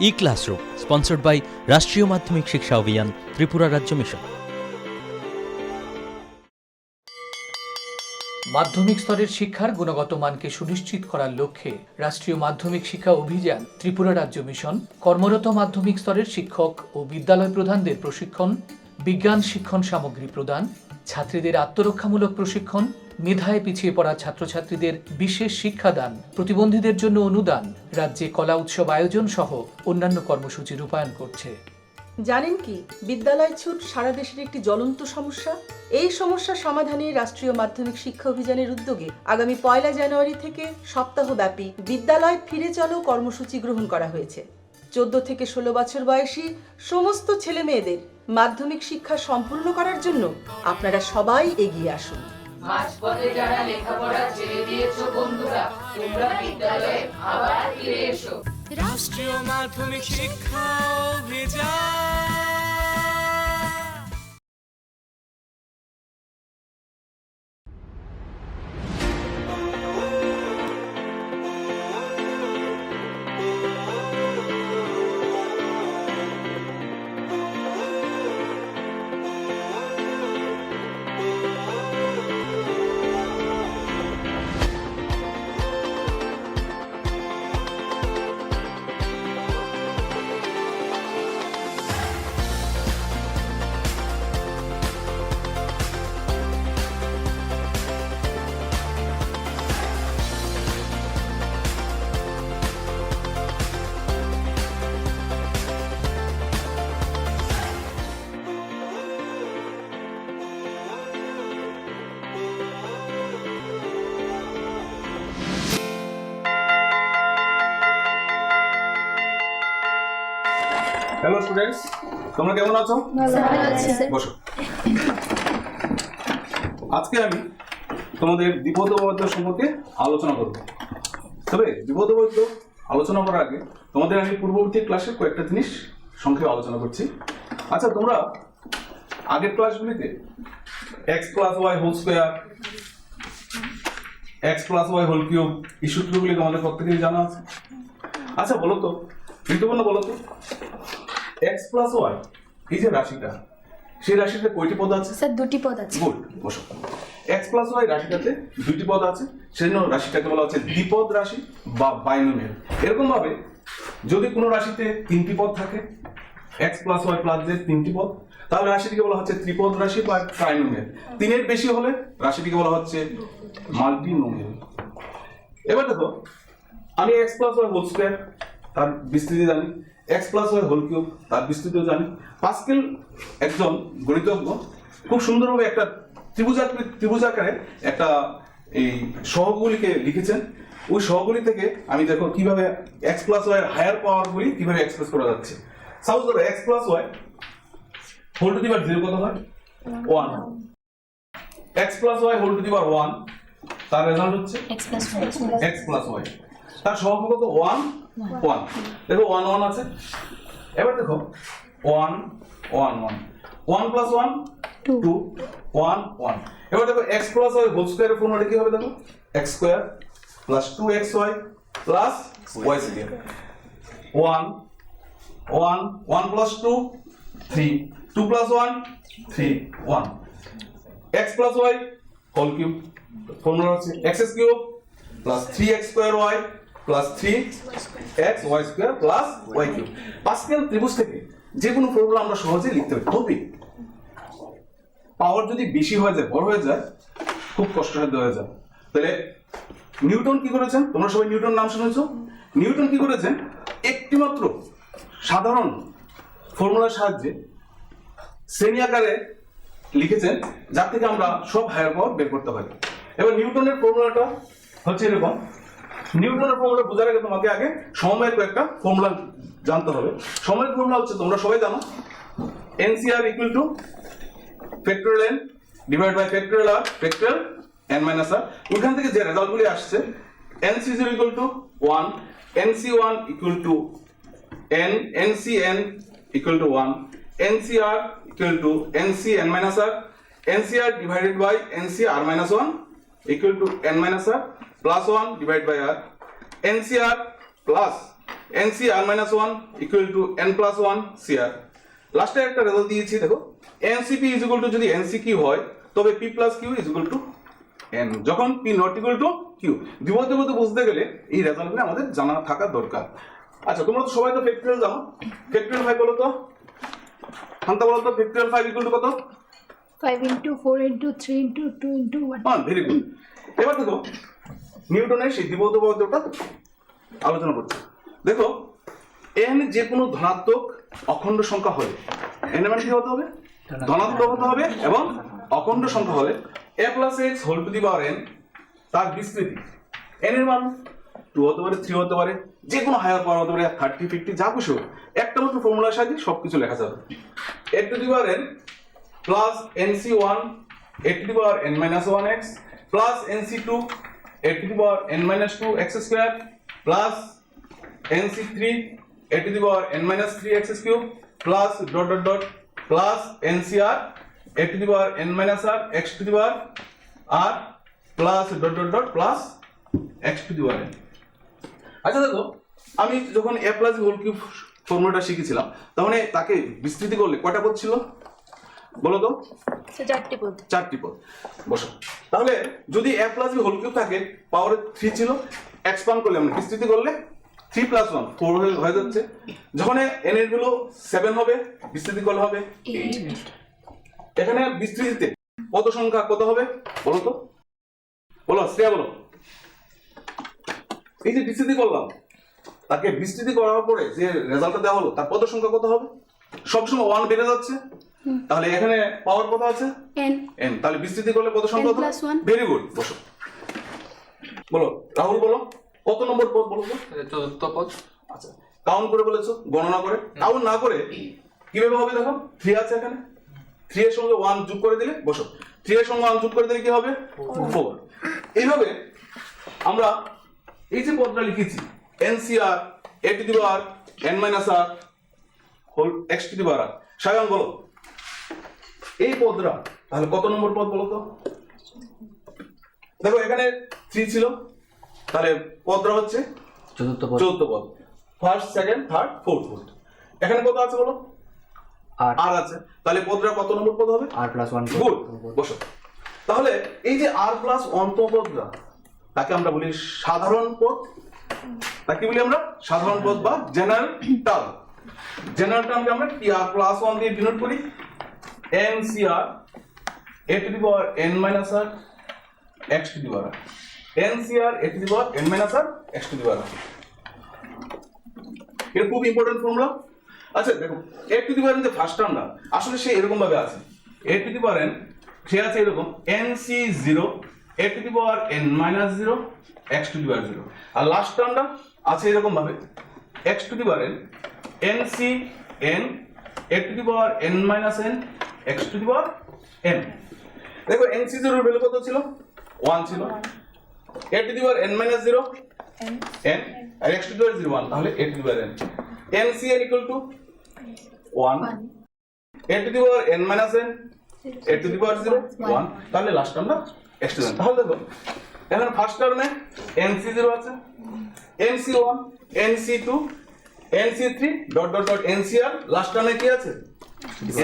E-Classroom, sponsored by রাষ্ট্রীয় মাধ্যমিক শিক্ষা অভিযান, ত্রিপুরা রাজ্য মিশন। মাধ্যমিক স্তরের শিক্ষার গুণগত মানকে সুনিশ্চিত করার লক্ষ্যে রাষ্ট্রীয় মাধ্যমিক শিক্ষা অভিযান, ত্রিপুরা রাজ্য মিশন কর্মরত মাধ্যমিক স্তরের শিক্ষক ও বিদ্যালয় প্রধানদের প্রশিক্ষণ, বিজ্ঞান শিক্ষণ সামগ্রী প্রদান, ছাত্রীদের আত্মরক্ষামূলক প্রশিক্ষণ, মেধায় পিছিয়ে পড়া ছাত্রছাত্রীদের বিশেষ শিক্ষাদান, প্রতিবন্ধীদের জন্য অনুদান, রাজ্যে কলা উৎসব আয়োজন সহ অন্যান্য কর্মসূচি রূপায়ণ করছে। জানেন কি, বিদ্যালয় ছুট সারা দেশের একটি জ্বলন্ত সমস্যা। এই সমস্যা সমাধানে রাষ্ট্রীয় মাধ্যমিক শিক্ষা অভিযানের উদ্যোগে আগামী 1 জানুয়ারি থেকে সপ্তাহব্যাপী বিদ্যালয় ফিরে চলো কর্মসূচি গ্রহণ করা হয়েছে। 14 থেকে 16 বছর বয়সী সমস্ত ছেলে মেয়েদের মাধ্যমিক শিক্ষা সম্পূর্ণ করার জন্য আপনারা সবাই এগিয়ে আসুন। মাঝপথে যারা লেখাপড়া ছেড়ে দিয়েছো বন্ধুরা, তোমরা বিদ্যালয়ে আবার ফিরে এসো। রাষ্ট্রীয় মাধ্যমিক শিক্ষা অভিযান। হ্যালো স্টুডেন্টস, তোমরা কেমন আছো? বসো। আজকে আমি তোমাদের দ্বিপদবাদ্য সম্পর্কে আলোচনা করব। তবে দ্বিপদবাদ্য আলোচনা করার আগে তোমাদের আমি পূর্ববর্তী ক্লাসে কয়েকটা জিনিস সংক্ষেপে আলোচনা করছি। আচ্ছা, তোমরা আগের ক্লাসগুলিতে x + y whole square, x + y whole cube এই সূত্রগুলি তোমাদের প্রত্যেকেরই জানা আছে। আচ্ছা বলো তো, ঋতুপর্ণ বলো তো, x + y এই যে রাশিটা, সেই রাশিতে কয়টি পদ আছে? স্যার দুটি পদ আছে। গুড, বসো। x + y রাশিটাতে দুটি পদ আছে, সেজন্য রাশিটাকে বলা হচ্ছে দ্বিপদ রাশি বা বাইনোমিয়াল। এরকম ভাবে যদি কোনো রাশিতে তিনটি পদ থাকে, x + y + z তিনটি পদ, তাহলে রাশিটিকে বলা হচ্ছে ত্রিপদ রাশি বা ট্রাইনোমিয়াল। তিনের বেশি হলে রাশিটিকে বলা হচ্ছে মাল্টিনোমিয়াল। এবার দেখো, আমি x + y হোল স্কয়ার তার বিস্তৃতি জানি, x + y হোল কিউব তার বিস্তৃতিও জানি। পাস্কেল একজন গণিতজ্ঞ খুব সুন্দরভাবে একটা ত্রিভুজাকারে একটা এই সহগগুলিকে লিখেছেন। ওই সহগগুলি থেকে আমি দেখো কিভাবে x + y এর হায়ার পাওয়ারগুলি কিভাবে এক্সপ্রেস করা যাচ্ছে। সাপোজ ধরো x + y whole to the power 0 কত হয়? 1। x + y whole to the power 1, তার রেজাল্ট হচ্ছে x + y। তার সহগ কত? 1 1। দেখো 1 1 আছে। এবার দেখো 1 1 1 1 + 1 2 1 1। এবার দেখো x + y হোল স্কয়ারের ফর্মুলা কি হবে? দেখো x² + 2xy + y² 1 1 1 + 2 3 2 + 1 3 1। x + y whole cube formula হচ্ছে x³ + 3x² y + 3x y² + y³ pascal ত্রিভুজ থেকে যে কোনো ফর্মুলা আমরা সহজেই লিখতে পারি। তবে পাওয়ার যদি বেশি হয়ে যায়, বড় হয়ে যায়, খুব কষ্টসাধ্য হয়ে যায়। তাহলে নিউটন কি করেছেন? তোমরা সবাই নিউটন নাম শুনেছো। নিউটন কি করেছেন? একটি মাত্র সাধারণ ফর্মুলার সাহায্যে শ্রেণী আকারে লিখেছেন, যার থেকে আমরা সব হায়ার পাওয়ার বের করতে পারি। এবার নিউটনের ফর্মুলাটা হচ্ছে এরকম। নিউটনের ফর্মুলা বোঝার আগে তোমাকে আগে সময়ের কয়েকটা ফর্মুলা জানতে হবে। সময়ের ফর্মুলা হচ্ছে তোমরা সবাই জানো, NCR = factorial n divide by factorial r factorial n - r। ওখান থেকে যে রেজাল্টগুলি আসছে, NC0 = 1, NC1 = n, NCn = 1, NCR = NCn - r, NCR divided by NCR - 1 = n - r plus 1 divided by r, NCR plus NC r minus 1 equal to n plus 1 CR লাস্টে একটা result দিয়েছি দেখো NCP is equal to যদি NCQ হয় তবে P plus Q is equal to n যখন P not equal to Q দ্বিপদে বুঝতে গেলে এই রেজাল্টগুলো আমাদের জানা থাকা দরকার আচ্ছা তোমরা তো সবাই তো ফ্যাক্টরিয়াল জানো ফ্যাক্টরিয়াল 5 বলো তো হান্তা বলো তো ফ্যাক্টরিয়াল 5 equal to কত 5 into 4 into 3 into 2 into 1. Very good এবার দেখো নিউটনের সেই দ্বিপদ পদ্ধতিটা আলোচনা করছি দেখো n যে কোনো ধনাত্মক অখণ্ড সংখ্যা হলে n এর মান কি হতে হবে ধনাত্মক হতে হবে এবং অখণ্ড সংখ্যা হলে a plus x whole to the power n তার বিস্তৃতি n এর মান 2 হতে পারে 3 হতে পারে যে কোনো হায়ার পাওয়ার হতে পারে 30 50 যা খুশি হোক একটা মাত্র ফর্মুলার সাহায্যে সবকিছু লেখা যাবে a to the power n plus nc1 a to the power n minus 1x plus nc2 a to the power n minus 2x square plus nc3 a to the power n minus 3x cube plus dot dot dot plus ncr a to the power n minus r x to the power r plus dot dot dot plus x to the power n আচ্ছা দেখো আমি যখন a plus whole cube ফর্মুলাটা শিখেছিলাম তখন তাকে বিস্তৃতি করলে কয়টা পদ ছিল বলো তো চারটি পদ বসো তাহলে যদি a plus b whole cube থাকে পাওয়ার 3 ছিল এক্সপ্যান্ড করলে আমরা বিস্তৃতি করলে 3 plus 1 4 হয়ে যাচ্ছে যখন n এর ভ্যালু 7 হবে বিস্তৃতি করলে হবে 8 এখানে বিস্তৃতিতে পদ সংখ্যা কত হবে বলো তো বলো শ্রেয়া বলো এই যে বিস্তৃতি করলাম তাকে বিস্তৃতি করার পরে যে রেজাল্টটা দেওয়া হলো তার পদ সংখ্যা কত হবে সবসময় 1 বেড়ে যাচ্ছে তাহলে এখানে পাওয়ার কত আছে n তাহলে বিস্তৃতি করলে কত সংখ্যা কত ভেরি গুড বসো বলো রাহুল বলো কত নম্বর পদ বলো তো চতুর্থ পদ আচ্ছা কাউন্ট করে বলেছো গণনা করে কাউন্ট না করে কিভাবে হবে দেখো 3 আছে এখানে 3 এর সঙ্গে 1 যোগ করে দিলে বসো 3 এর সঙ্গে 1 যোগ করে দিলে কি হবে 4 এইভাবে আমরা এই যে পদটা লিখেছি NCR a to the power n minus r হোল x to the power r Sayan বলো এই পদটা তাহলে কত নম্বর পদ বলো তো দেখো এখানে 3 ছিল তাহলে পদটা হচ্ছে চতুর্থ পদ ফার্স্ট সেকেন্ড থার্ড ফোর্থ পদ এখানে কত আছে বলো আর আছে তাহলে পদটা কত নম্বর পদ হবে r plus 1 গুড বসো তাহলে এই যে r plus 1 তম পদটা তাকে আমরা বলি সাধারণ পদ তাকে বলি আমরা সাধারণ পদ বা জেনারেল টার্ম জেনারেল টার্মকে আমরা r plus 1 দিয়ে ডিনোট করি ncr a to the power n minus r x to the power r ncr a to the power n minus r x to the power r এটা খুব important formula আচ্ছা দেখো a to the power n যে first টার্মটা আসলে সে এরকম ভাবে আছে a to the power n সে আছে এরকম nc0 a to the power n minus 0 x to the power 0 আর লাস্ট টার্মটা আছে এরকম ভাবে x to the power n ncn a to the power n minus n x to the power n দেখো nc0 এর value কত ছিল 1 ছিল a to the power n minus 0 n R x to the power 0 1 তাহলে a to the power n ncn equal to 1 a to the power n minus n a to the power 0 1 তাহলে last টার্মটা x to the power তাহলে দেখো এখন first টার্মে nc0 আছে nc1 nc2 nc3 dot dot dot ncr last টার্মে কি আছে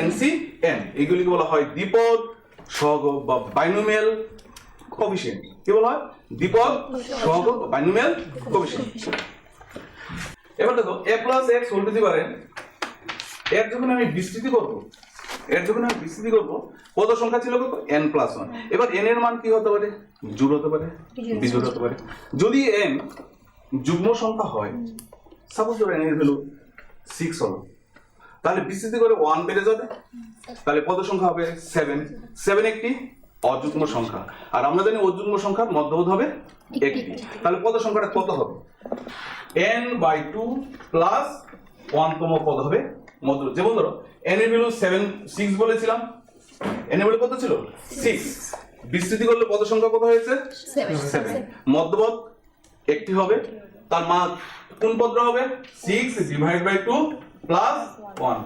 ncn এগুলিকে বলা হয় দ্বিপদ সহগ বা বাইনোমিয়াল কোএফিসিয়েন্ট কি বলা হয় দ্বিপদ সহগ বা বাইনোমিয়াল কোএফিসিয়েন্ট এবার দেখো a plus x whole to the power n এর যখন আমি বিস্তৃতি করব কত সংখ্যা ছিল কত n plus 1 এবার n এর মান কি হতে পারে জোড় হতে পারে বিজোড় হতে পারে যদি n যুগ্ম সংখ্যা হয় সাপোজ ধরো n এর ভ্যালু 6 হলো তাহলে বিস্তৃতি করে 1 বেড়ে যাবে তাহলে কত সংখ্যা হবে 7 একটি অযুগ্ম সংখ্যা আর আমরা জানি অযুগ্ম সংখ্যার মধ্যপদ হবে একটি তাহলে কত সংখ্যাটা কত হবে n/2 প্লাস 1 তম পদ হবে মধ্যপদ যেমন ধরো n এর ভ্যালু 6 বলেছিলাম n এর ভ্যালু কত ছিল 6 বিস্তৃতি করলে পদ সংখ্যা কত হয়েছে 7 মধ্যপদ একটি হবে তার মান কোন পদটা হবে 6 ডিভাইড বাই 2 প্লাস 1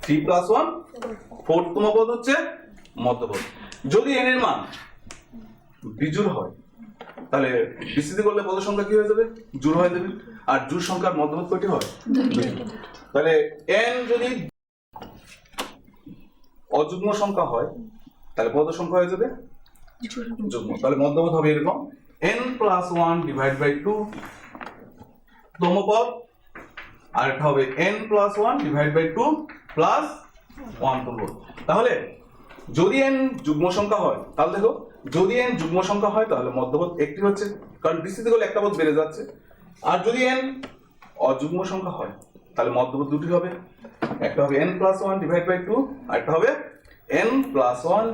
3 প্লাস 1 4 তম পদ হচ্ছে মধ্যপদ যদি n এর মান বিজোড় হয় তাহলে বিস্তৃতি করলে পদ সংখ্যা কি হয়ে যাবে? জোড় হয়ে যাবে। আর জোড় সংখ্যার মধ্যবর্ত কয়টি হয়? দুইটি। তাহলে n যদি অযুগ্ম সংখ্যা হয় তাহলে পদ সংখ্যা হয়ে যাবে যুগ্ম। তাহলে মধ্যবর্ত হবে এরকম n + 1 / 2 তম পদ, আর এটা হবে n + 1 / 2 + 1 তম পদ। তাহলে যদি n যুগ্ম সংখ্যা হয় তাহলে দেখো, যদি n যুগ্ম সংখ্যা হয় তাহলে মধ্যপদ একটি হচ্ছে, কারণ বিস্তৃতি করলে একটা পদ বেড়ে যাচ্ছে। আর যদি n অযুগ্ম সংখ্যা হয় তাহলে মধ্যপদ দুটি হবে, একটা হবে n + 1 / 2 আর একটা হবে n + 1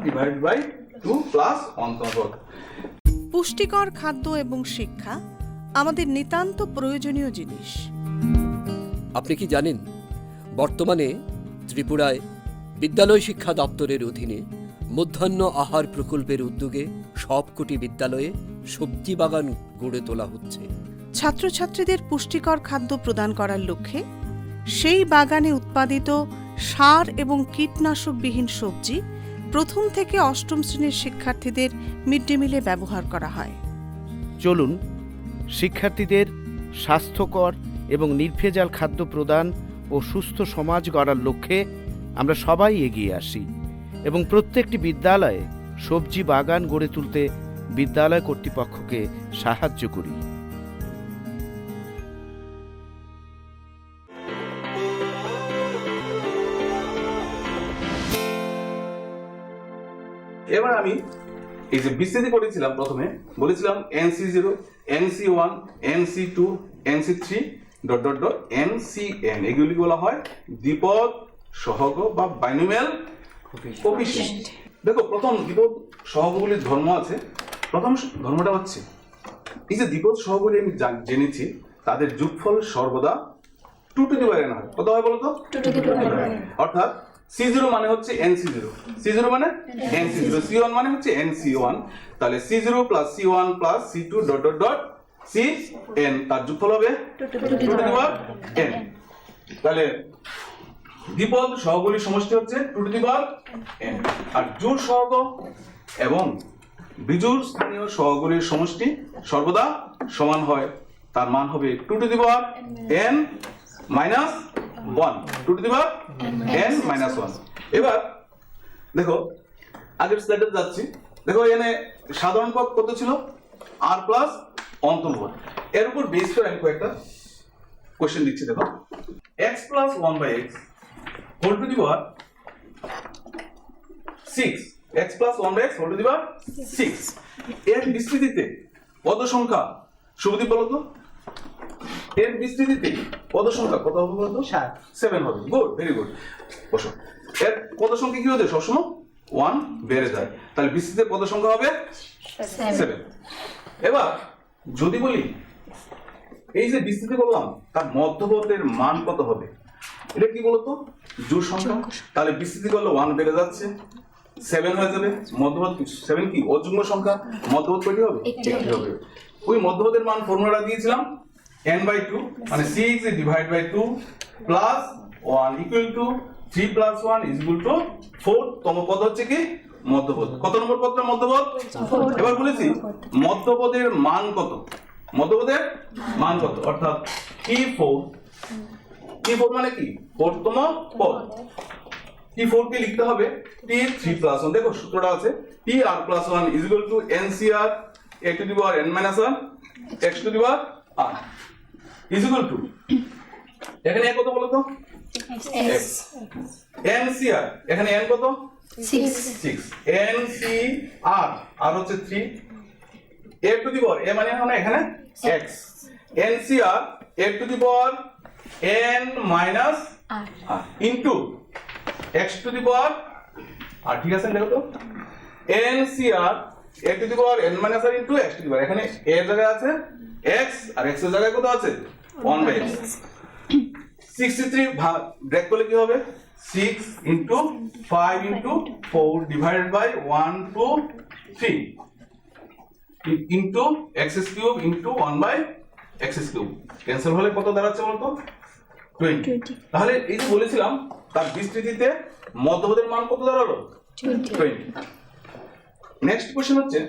/ 2 + 1 তম পদ। পুষ্টিকর খাদ্য এবং শিক্ষা আমাদের নিতান্ত প্রয়োজনীয় জিনিস। আপনি কি জানেন বর্তমানে ত্রিপুরায় বিদ্যালয় শিক্ষা দপ্তরের অধীনে মধ্যাহ্ন আহার প্রকল্পের উদ্যোগে সবকটি বিদ্যালয়ে সবজি বাগান গড়ে তোলা হচ্ছে। ছাত্রছাত্রীদের পুষ্টিকর খাদ্য প্রদান করার লক্ষ্যে সেই বাগানে উৎপাদিত সার এবং কীটনাশকবিহীন সবজি প্রথম থেকে অষ্টম শ্রেণীর শিক্ষার্থীদের মিড ডে মিলে ব্যবহার করা হয়। চলুন শিক্ষার্থীদের স্বাস্থ্যকর এবং নির্ভেজাল খাদ্য প্রদান ও সুস্থ সমাজ গড়ার লক্ষ্যে আমরা সবাই এগিয়ে আসি এবং প্রত্যেকটি বিদ্যালয়ে সবজি বাগান গড়ে তুলতে বিদ্যালয় কর্তৃপক্ষকে সাহায্য করি। এবার আমি এই যে বিস্তৃতি করেছিলাম, প্রথমে বলেছিলাম NC0, NC1, NC2, NC3 ... NCN, এগুলি বলা হয় দ্বিপদ সহগ বা বাইনোমিয়াল কোফিশিয়েন্ট। দেখো, প্রথম দ্বিপদ সহগগুলির ধর্ম আছে। প্রথম ধর্মটা হচ্ছে এই যে দ্বিপদ সহগগুলি আমি জেনেছি তাদের যোগফল সর্বদা 2 টু দি পাওয়ার n হয়। কত হয় বলতো? 2 টু দি পাওয়ার n। অর্থাৎ C0 মানে হচ্ছে NC0, C0 মানে NC0, C1 মানে হচ্ছে NC1। তাহলে C0 + C1 + C2 ... CN, তার যোগফল হবে 2 টু দি পাওয়ার n। তাহলে দ্বিপদ সহগগুলির সমষ্টি হচ্ছে 2 টু দি পাওয়ার n। আর জোড় সহগ এবং বিজোড় স্থানীয় সহগগুলির সমষ্টি সর্বদা সমান হয়, তার মান হবে 2 to the power n - 1, 2 to the power n - 1। এবার দেখো, আগের স্লাইডে যাচ্ছি। দেখো, এখানে সাধারণ পদ কত ছিল? r + অন্তম পদ। এর উপর বেস করে আমি কয়েকটা কোশ্চেন দিচ্ছি। দেখো, x + 1/x whole to the power 6, x + 1/x whole to the power 6 এর বিস্তৃতিতে পদ সংখ্যা, শুভদীপ বলো তো, এর বিস্তৃতিতে পদ সংখ্যা কত হবে বলতো? 7 হবে। Good, very good. বসো। এর পদ সংখ্যা কি হচ্ছে? সবসময় 1 বেড়ে যায়, তাহলে বিস্তৃতিতে পদ সংখ্যা হবে 7। এবার যদি বলি এই যে বিস্তৃতি করলাম তার মধ্যপদের মান কত হবে, এটা কি বলতো? জোড় সংখ্যা। তাহলে বিস্তৃতি করলে 1 বেড়ে যাচ্ছে, 7 হয়ে যাবে। মধ্যপদ 7 কি অযুগ্ম সংখ্যা, মধ্যপদ কয়টি হবে? একটি হবে। ওই মধ্যপদের মান ফর্মুলা দিয়েছিলাম n/2, মানে 6 / 2 + 1 = 3 + 1 = 4 তম পদ হচ্ছে কি? মধ্যপদ। কত নম্বর পদটা? মধ্যপদ। এবার বলেছি মধ্যপদের মান কত, মধ্যপদের মান কত, অর্থাৎ T4 মানে কি? 4 তম পদ। T4 কে লিখতে হবে T3 + 1। দেখো সূত্রটা আছে TR + 1 = NCR (a⁻n−1 x⁻r) এখানে কত বলো তো? x। NCR এখানে n কত? 6। NCR আর হচ্ছে 3, a⁻, a মানে হলো এখানে x। NCR a⁻n−r into x⁻r। ঠিক আছে, দেখো তো, NCR a⁻n−r ইনটু x⁻r। এখানে a এর জায়গায় আছে x আর x এর জায়গায় কত আছে? 1/x। 63 ভাগ ব্রেক করলে কি হবে? 6 × 5 × 4 / 1 2 3 into x³ into 1/x³। Cancel হলে কত দাঁড়াচ্ছে বলতো? 20। তাহলে এই যে বলেছিলাম তার বিস্তৃতিতে মধ্যপদের মান কত দাঁড়ালো? 20। নেক্সট কোশ্চেন হচ্ছে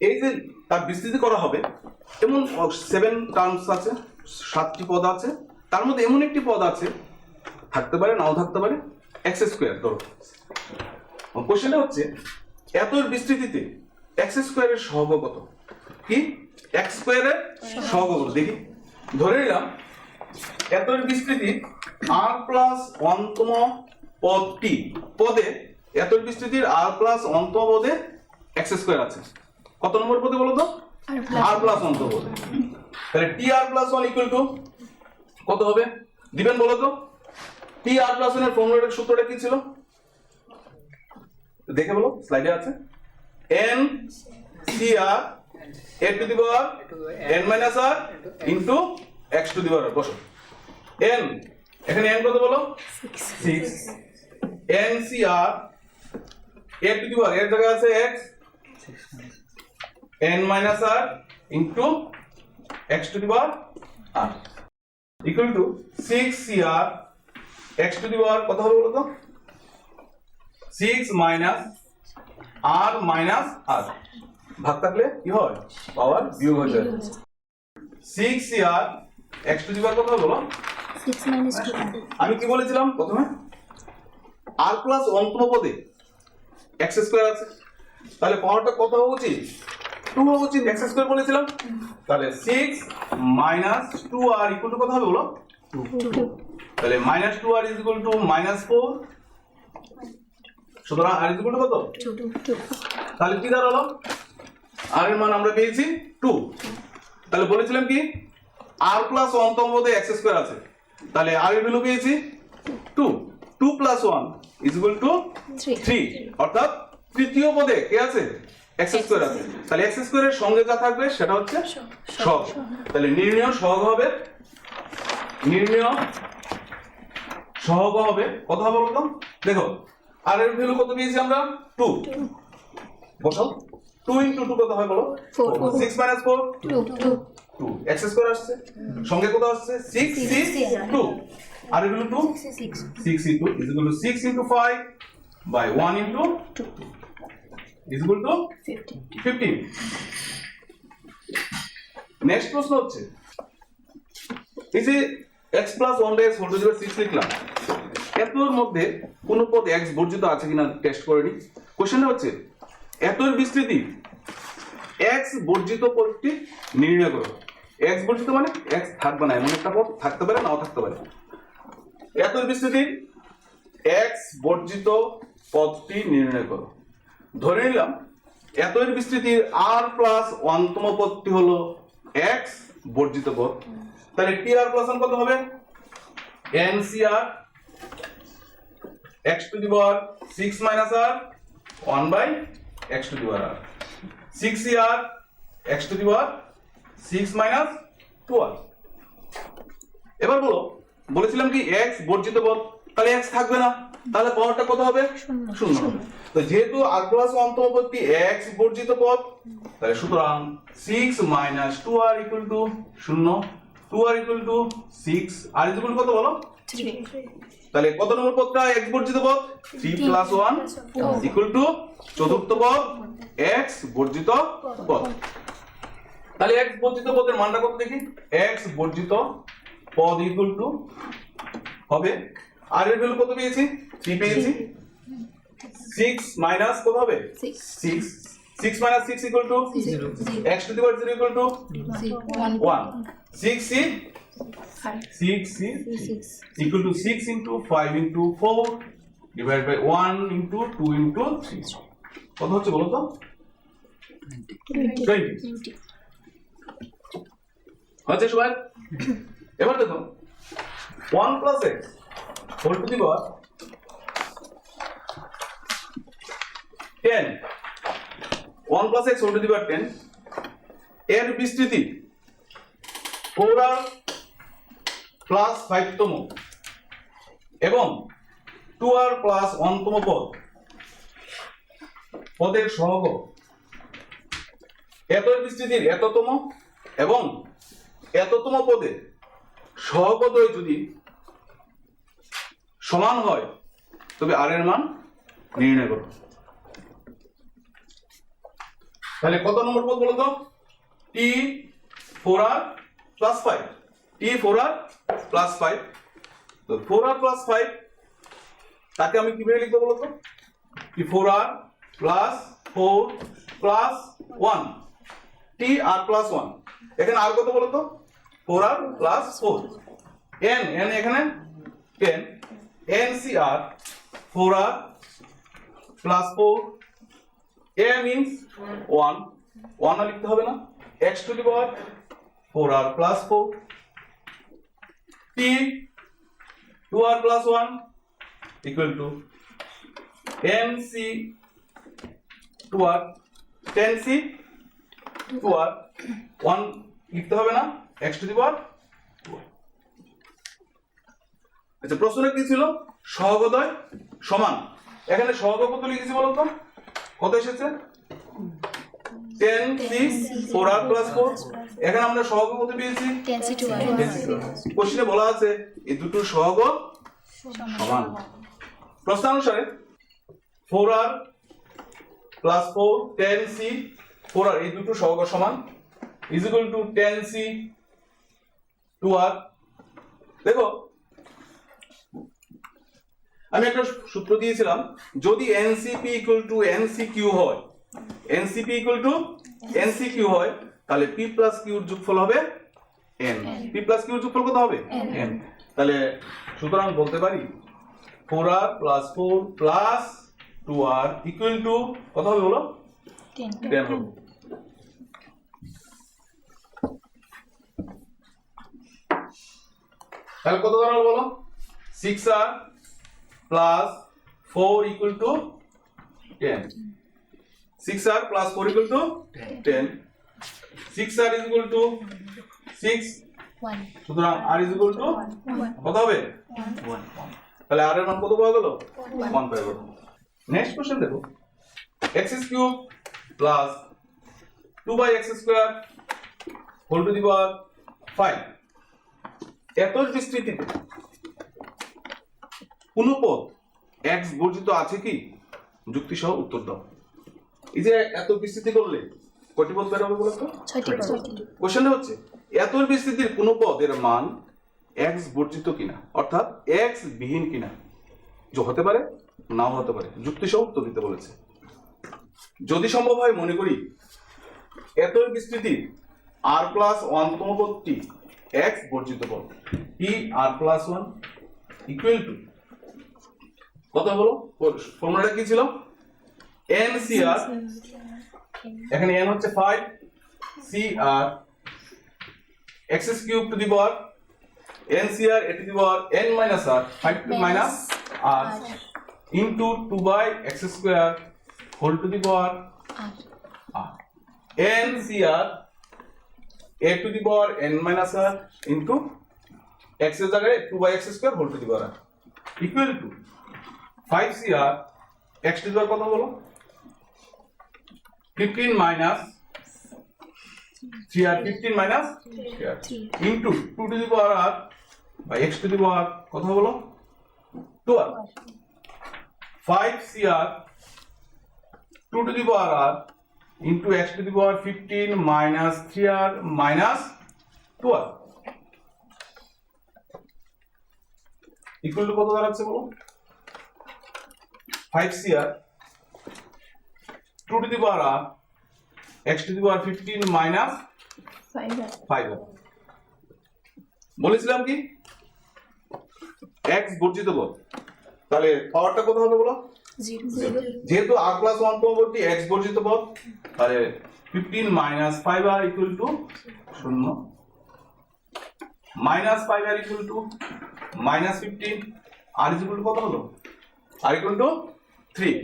এই যে তার বিস্তৃতি করা হবে, এমন 7 টার্মস আছে, 7টি পদ আছে। তার মধ্যে এমন একটি পদ আছে, থাকতে পারে নাও থাকতে পারে, এক্স স্কোয়ার। ধরো কোশ্চেনটা হচ্ছে এতর বিস্তৃতিতে এক্স স্কোয়ারের সহগ কত? কি এক্স স্কোয়ারের সহগ কত? দেখি, ধরে নিলাম এতর বিস্তৃতি আর প্লাস 1তম পদটি পদে, এতর বিস্তৃতির আর প্লাস 1তম পদে এক্স স্কোয়ার আছে। কত নম্বর পদে বলো তো? আর প্লাস 1তম পদে। তাহলে টি আর প্লাস 1 ইকুয়াল টু কত হবে দিবেন বলো তো? টি আর প্লাস 1 এর ফর্মুলাটার সূত্রটা কি ছিল দেখে বলো, স্লাইডে আছে। n cr a to the power n minus r into x to the power. বসো n, এখানে n কত বলো? 6। n cr a to the power এর জায়গায় আছে x, n minus r into x to the power r equal to 6 cr x to the power কত হবে বলো তো? 6 মাইনাস r মাইনাস r, ভাগ থাকলে কি হয়? পাওয়ার বিয়োগ হয়ে যায়। 6 cr x to the power কত হবে বলো? 6 minus 2. আমি কি বলেছিলাম প্রথমে? r প্লাস 1তম পদে x স্কয়ার আছে, তাহলে পাওয়ারটা কত হওয়া উচিত? 2 হওয়া উচিত। x স্কয়ার বলেছিলাম, তাহলে 6 মাইনাস 2r ইকুয়াল টু কত হবে বলো? 2। তাহলে minus 2r is equal two minus 4। সুতরাং r ইজ ইকুয়াল টু কত? 2. তাহলে কি দাঁড়ালো? r এর মান আমরা পেয়েছি 2। তাহলে বলেছিলাম কি r প্লাস 1তম পদে x স্কয়ার আছে, তাহলে r এর ভ্যালু পেয়েছি 2। 2 প্লাস 1 ইজ ইকুয়াল টু 3, অর্থাৎ তৃতীয় পদে কে আছে? x স্কয়ার আছে। তাহলে x স্কয়ারের সঙ্গে যা থাকবে সেটা হচ্ছে সহগ। তাহলে নির্ণয় সহগ হবে, নির্ণয় সহগ হবে কত হবে বলতো? দেখো r এর ভ্যালু কত পেয়েছি আমরা? 2। বসাও 2 ইনটু 2 কত হয় বলো? 4। 6 মাইনাস 4 2। x স্কয়ার আসছে, সঙ্গে কত আসছে? 6 2। আর এর value 2 6 into is equal to 6 into 5 by 1 into 2 is equal to 15। Next প্রশ্ন হচ্ছে এই যে x plus 1 x whole to the power 6 লিখলাম, এতর মধ্যে কোন পদ x বর্জিত আছে কিনা টেস্ট করে নি। কোশ্চেনটা হচ্ছে এতর বিস্তৃতি x বর্জিত পদটি নির্ণয় করো। x বর্জিত মানে x থাকবে না, এমন একটা পদ থাকতে পারে নাও থাকতে পারে। এতর বিস্তৃতির x বর্জিত পদটি নির্ণয় করো। ধরে নিলাম এতর বিস্তৃতির r প্লাস 1তম পদটি হলো x বর্জিত পদ, তাহলে t r প্লাস 1 কত হবে? n cr x to the power 6 minus r 1 by x to the power r। 6 cr x to the power 6 minus 2r। এবার বলো, বলেছিলাম কি x বর্জিত পদ, তাহলে x থাকবে না, তাহলে পাওয়ারটা কত হবে? 0 হবে। তো যেহেতু r প্লাস 1তম পদটি x বর্জিত পদ, তাহলে সুতরাং 6 minus 2r equal to 0, 2r equal to 6, r equal two কত বলো? 3. তাহলে কত নম্বর পদটা x বর্জিত পদ? 3 প্লাস 1 ইকুয়াল টু চতুর্থ পদ x বর্জিত পদ। তাহলে x বর্জিত পদের মানটা কত দেখি? x বর্জিত পদ ইকুয়াল টু হবে r এর ভ্যালু কত পেয়েছি? 3 পেয়েছি। 6 মাইনাস কত হবে? 6। 6 minus 6 equal to 0। x to the power 0 equal to 1। 6 equal to 6 into 5 into 4 divided by 1 into 2 into 3 কত হচ্ছে বলো তো? 20 হচ্ছে সবাই। এবার দেখো 1 plus x whole to the power 10, 1 plus x whole to the power 10 এর বিস্তৃতি 4r প্লাস 5তম এবং 2r প্লাস 1তম পদ পদের সহগ এতর বিস্তৃতির এততম এবং এততম পদের সহগদ্বয় যদি সমান হয় তবে r এর মান নির্ণয় করো। তাহলে কত নম্বর পদ বলো তো? T4R plus 5, T4R plus 5। তো 4R প্লাস 5 তাকে আমি কিভাবে লিখবো বলো তো? T4R plus 4 plus 1, TR plus 1। এখানে আর কত বলো তো? 4R প্লাস 4, n এখানে 10, NCR 4R plus 4, a means 1 লিখতে হবে না, x to the power 4R plus 4, t 2R plus 1 equal to nc 2R, 10c 2R, 1 লিখতে হবে না, x to the power 2R। আচ্ছা, প্রশ্নটা কি ছিল? সহগদ্বয় সমান। এখানে সহগ কত লিখেছি বলো তো? কত এসেছে? 10c 4R plus 4। এখানে আমরা সহগ কত পেয়েছি? 10c 2r। কোশ্চেনে বলা আছে এই দুটো সহগ সমান। প্রশ্নানুসারে 4R প্লাস 4 10c 4R এই দুটো সহগ সমান is equal two 10c 2R। দেখো, আমি একটা সূত্র দিয়েছিলাম, যদি NCP ইকুয়াল টু NCQ হয়, NCP ইকুয়াল টু NCQ হয়, তাহলে P প্লাস Q এর যোগফল হবে N। P প্লাস Q এর যোগফল কত হবে? N। তাহলে সুতরাং বলতে পারি 4R plus 4 plus 2R equal to কত হবে বলো? 10 হবে। তাহলে কত দাঁড়ালো বলো? 6R plus 4 equal to 10, 6R plus 4 equal to 10, 6R is equal to 6, সুতরাং R is equal to কত হবে? 1। তাহলে R এর মান কত পাওয়া গেল? 1 পাওয়া গেল। নেক্সট কোশ্চেন দেখো, x cube plus 2/x square whole to the power 5 এত বিস্তৃতিতে কোন পদ x বর্জিত আছে কি? যুক্তি সহ উত্তর দাও। এই যে এত বিস্তৃতি করলে কয়টি পদ বের হবে বলো তো? 6টি পদ। কোশ্চেনটা হচ্ছে এত বিস্তৃতির কোন পদের মান x বর্জিত কিনা, অর্থাৎ x বিহীন কিনা। যে হতে পারে, নাও হতে পারে, যুক্তি সহ উত্তর দিতে বলেছে। যদি সম্ভব হয় মনে করি এত বিস্তৃতির r প্লাস 1 তম পদটি x বর্জিত পদ, r প্লাস 1 ইকুয়াল টু কত বলো? ফর্মুলাটা কি ছিল? NCR, এখানে n হচ্ছে 5, CR x cube to the power NCR a to the power n minus r 5 minus r into 2/x square whole to the power r, NCR a to the power n minus r into x এর জায়গায় 2/x square whole to the power r equal to 5CR x to the power কত বলো? 15 minus 3R, 15 minus 3R into 2 to the power r by x to the power কত বলো? 2R। 5CR 2 to the power r into x to the power 15 minus 3R minus 2R equal to কত দাঁড়াচ্ছে বলো? 5CR 2 to the power r x to the power 15 minus 5r। বলেছিলাম কি x বর্জিত পদ, তাহলে পাওয়ারটা কত হবে বলো? 0। যেহেতু r প্লাস 1 তম পদটি x বর্জিত পদ, তাহলে 15 minus 5r equal to 0, minus 5r equal to minus 15, r equal two কত হলো? r equal two 3।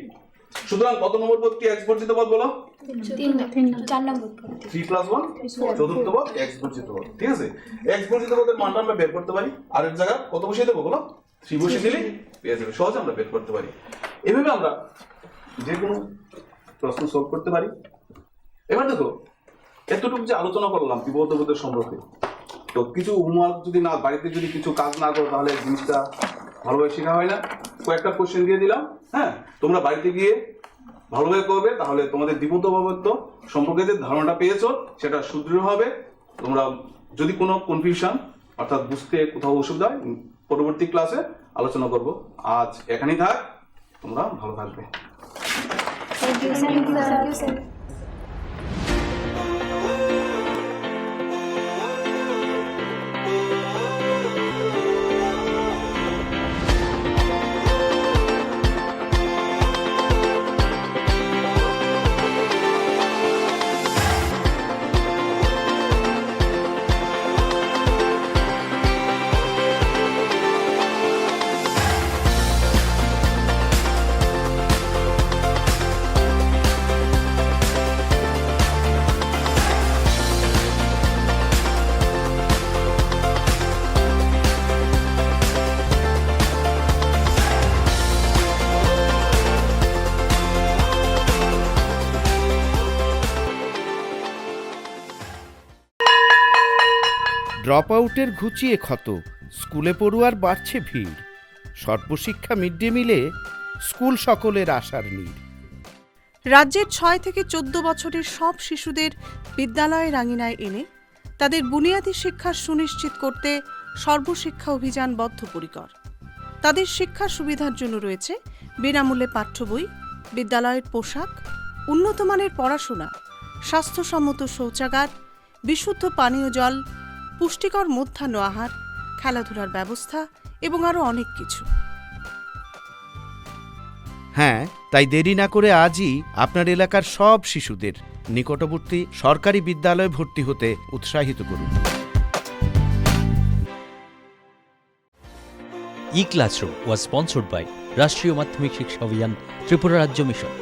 সুতরাং কত নম্বর পদটি x বর্জিত পদ বলো? 4 নম্বর পদ। 3 প্লাস 1 চতুর্থ পদ x বর্জিত পদ। ঠিক আছে, x বর্জিত পদের মানটা আমরা বের করতে পারি। আর এর জায়গা কত বসিয়ে দেবো বলো? 3 বসিয়ে দিলে পেয়ে যাবে, সহজে আমরা বের করতে পারি। এভাবে আমরা যে কোনো প্রশ্ন সলভ করতে পারি। এবার দেখো, এতটুকু যে আলোচনা করলাম বিপদ পদের সম্পর্কে, তো কিছু হোমওয়ার্ক যদি না, বাড়িতে যদি কিছু কাজ না করো তাহলে জিনিসটা ভালোভাবে শেখা হয় না। কয়েকটা কোশ্চেন দিয়ে দিলাম, হ্যাঁ, তোমরা বাড়িতে গিয়ে ভালোভাবে করবে, তাহলে তোমাদের দ্বিপদভবত্ব সম্পর্কে যে ধারণাটা পেয়েছো সেটা সুদৃঢ় হবে। তোমরা যদি কোনো কনফিউশন অর্থাৎ বুঝতে কোথাও অসুবিধা হয়, পরবর্তী ক্লাসে আলোচনা করব। আজ এখানেই থাক, তোমরা ভালো থাকবে। Thank you, sir. ড্রপ আউটের ঘুচিয়ে ক্ষত, স্কুলে পড়ুয়ার বাড়ছে ভিড়, সর্বশিক্ষা মিড ডে মিলে স্কুল সকলের আশার নীড়। রাজ্যের 6 থেকে 14 বছরের সব শিশুদের বিদ্যালয়ের আঙিনায় এনে তাদের বুনিয়াদী শিক্ষা সুনিশ্চিত করতে সর্বশিক্ষা অভিযান বদ্ধপরিকর। তাদের শিক্ষার সুবিধার জন্য রয়েছে বিনামূল্যে পাঠ্য বই, বিদ্যালয়ের পোশাক, উন্নতমানের পড়াশোনা, স্বাস্থ্যসম্মত শৌচাগার, বিশুদ্ধ পানীয় জল, পুষ্টিকর মধ্যাহ্ন আহার, খেলাধুলার ব্যবস্থা এবং আরও অনেক কিছু। হ্যাঁ, তাই দেরি না করে আজই আপনার এলাকার সব শিশুদের নিকটবর্তী সরকারি বিদ্যালয়ে ভর্তি হতে উৎসাহিত করুন। E-Classroom was sponsored by রাষ্ট্রীয় মাধ্যমিক শিক্ষা অভিযান ত্রিপুরা রাজ্য মিশন।